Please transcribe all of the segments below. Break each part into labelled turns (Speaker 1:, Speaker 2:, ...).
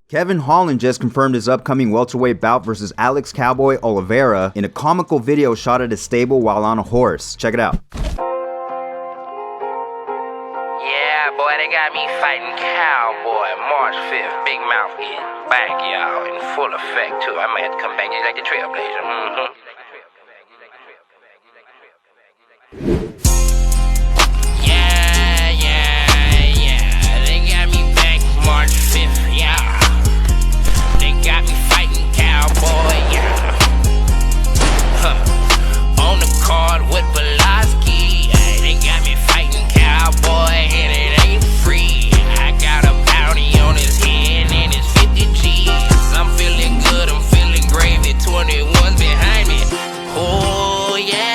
Speaker 1: Kevin Holland just confirmed his upcoming welterweight bout versus Alex Cowboy Oliveira in a comical video shot at his stable while on a horse. Check it out.
Speaker 2: Yeah, boy, they got me fighting Cowboy March 5th. Big Mouth is back, y'all, in full effect, too. I might have to come back just like the Trailblazer. Yeah. They got me back March 5th, yeah. They got me fighting Cowboy, yeah. On the card with Volkanovski. They got me fighting Cowboy, and it ain't free. I got a bounty on his head, and it's 50 G's. I'm feeling good, I'm feeling gravy. 21's behind me. Oh, yeah.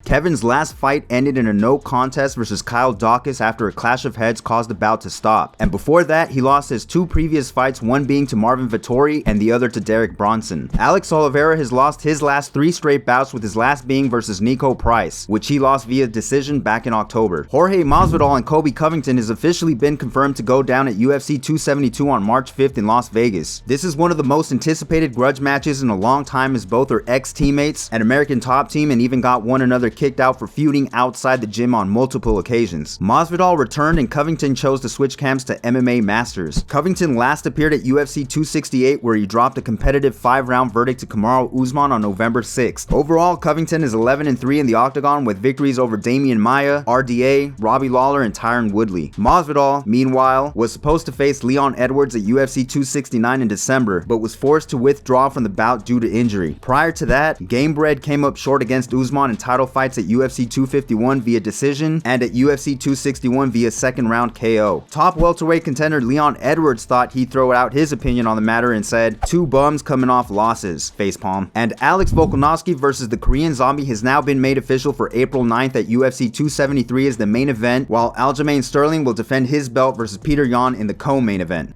Speaker 1: Kevin's last fight ended in a no contest versus Kyle Dawkins after a clash of heads caused the bout to stop. And before that, he lost his two previous fights, one being to Marvin Vettori and the other to Derek Bronson. Alex Oliveira has lost his last 3 straight bouts, with his last being versus Nico Price, which he lost via decision back in October. Jorge Masvidal and Colby Covington has officially been confirmed to go down at UFC 272 on March 5th in Las Vegas. This is one of the most anticipated grudge matches in a long time, as both are ex-teammates, an American top team, and even got one another kicked out for feuding outside the gym on multiple occasions. Masvidal returned and Covington chose to switch camps to MMA Masters. Covington last appeared at UFC 268, where he dropped a competitive 5-round verdict to Kamaru Usman on November 6th. Overall, Covington is 11-3 in the octagon, with victories over Damian Maia, RDA, Robbie Lawler, and Tyron Woodley. Masvidal, meanwhile, was supposed to face Leon Edwards at UFC 269 in December, but was forced to withdraw from the bout due to injury. Prior to that, Gamebred came up short against Usman in title fights at UFC 251 via decision and at UFC 261 via second round KO. Top welterweight contender Leon Edwards thought he'd throw out his opinion on the matter and said, "Two bums coming off losses," facepalm. And Alex Volkanovski versus the Korean Zombie has now been made official for April 9th at UFC 273 as the main event, while Aljamain Sterling will defend his belt versus Peter Yan in the co-main event.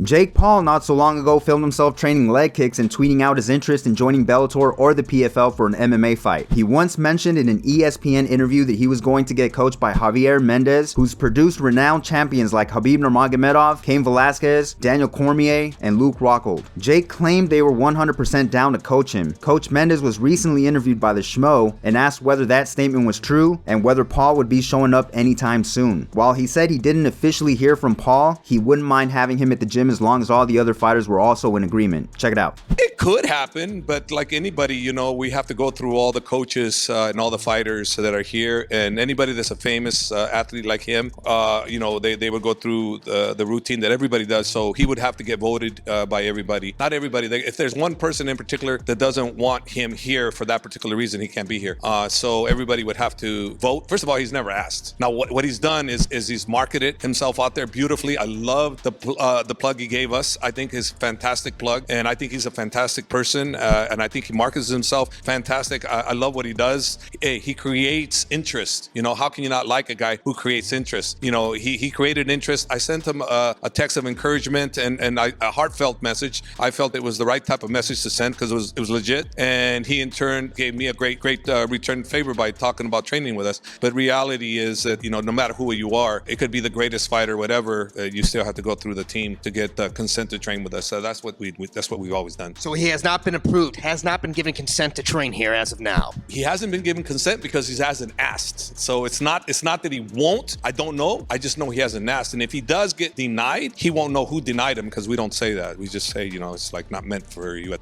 Speaker 1: Jake Paul not so long ago filmed himself training leg kicks and tweeting out his interest in joining Bellator or the PFL for an MMA fight. He once mentioned in an ESPN interview that he was going to get coached by Javier Mendez, who's produced renowned champions like Khabib Nurmagomedov, Cain Velasquez, Daniel Cormier, and Luke Rockhold. Jake claimed they were 100% down to coach him. Coach Mendez was recently interviewed by the Schmo and asked whether that statement was true and whether Paul would be showing up anytime soon. While he said he didn't officially hear from Paul, he wouldn't mind having him at the gym as long as all the other fighters were also in agreement. Check it out.
Speaker 3: It could happen, but like anybody, we have to go through all the coaches and all the fighters that are here, and anybody that's a famous athlete like him, they would go through the routine that everybody does, so he would have to get voted by everybody. Not everybody. If there's one person in particular that doesn't want him here for that particular reason, he can't be here. So everybody would have to vote. First of all, he's never asked. Now, what he's done is he's marketed himself out there beautifully. I love the plug he gave us. I think is a fantastic plug, and I think he's a fantastic person, and I think he markets himself fantastic. I love what he does. He creates interest. How can you not like a guy who creates interest? He created interest. I sent him a text of encouragement and a heartfelt message. I felt it was the right type of message to send because it was legit, and he in turn gave me a great return favor by talking about training with us. But reality is that no matter who you are, it could be the greatest fighter, whatever, you still have to go through the team to get consent to train with us. So that's what we've always done.
Speaker 4: So he has not been approved, has not been given consent to train here as of now.
Speaker 3: He hasn't been given consent because he hasn't asked. So it's not that he won't. I don't know. I just know he hasn't asked. And if he does get denied, he won't know who denied him because we don't say that. We just say, it's like not meant for you.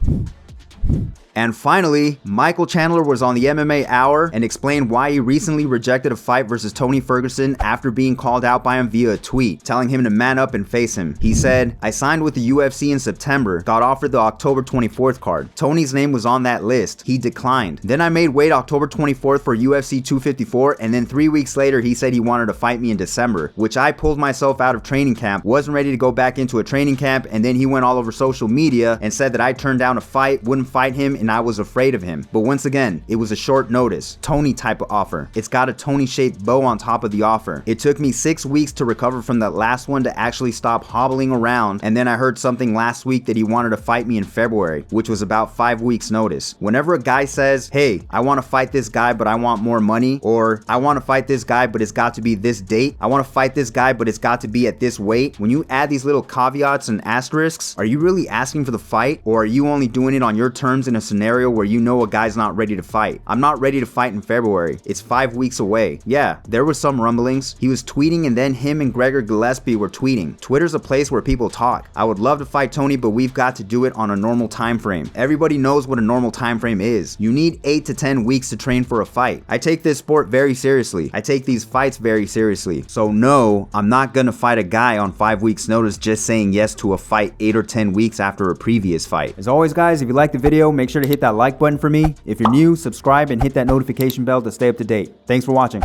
Speaker 1: And finally, Michael Chandler was on the MMA Hour and explained why he recently rejected a fight versus Tony Ferguson after being called out by him via a tweet, telling him to man up and face him. He said, "I signed with the UFC in September, got offered the October 24th card. Tony's name was on that list. He declined. Then I made weight October 24th for UFC 254, and then 3 weeks later he said he wanted to fight me in December, which I pulled myself out of training camp, wasn't ready to go back into a training camp, and then he went all over social media and said that I turned down a fight, wouldn't fight him, and and I was afraid of him. But once again, it was a short notice, Tony type of offer. It's got a Tony-shaped bow on top of the offer. It took me 6 weeks to recover from that last one to actually stop hobbling around, and then I heard something last week that he wanted to fight me in February, which was about 5 weeks notice. Whenever a guy says, hey, I want to fight this guy but I want more money, or I want to fight this guy but it's got to be this date, I want to fight this guy but it's got to be at this weight, when you add these little caveats and asterisks, are you really asking for the fight, or are you only doing it on your terms in a scenario where you know a guy's not ready to fight? I'm not ready to fight in February. It's 5 weeks away. Yeah, there was some rumblings. He was tweeting and then him and Gregor Gillespie were tweeting. Twitter's a place where people talk. I would love to fight Tony, but we've got to do it on a normal time frame. Everybody knows what a normal time frame is. You need 8 to 10 weeks to train for a fight. I take this sport very seriously. I take these fights very seriously. So no, I'm not gonna fight a guy on 5 weeks notice just saying yes to a fight 8 or 10 weeks after a previous fight. As always guys, if you liked the video, make sure to hit that like button for me. If you're new, subscribe and hit that notification bell to stay up to date. Thanks for watching.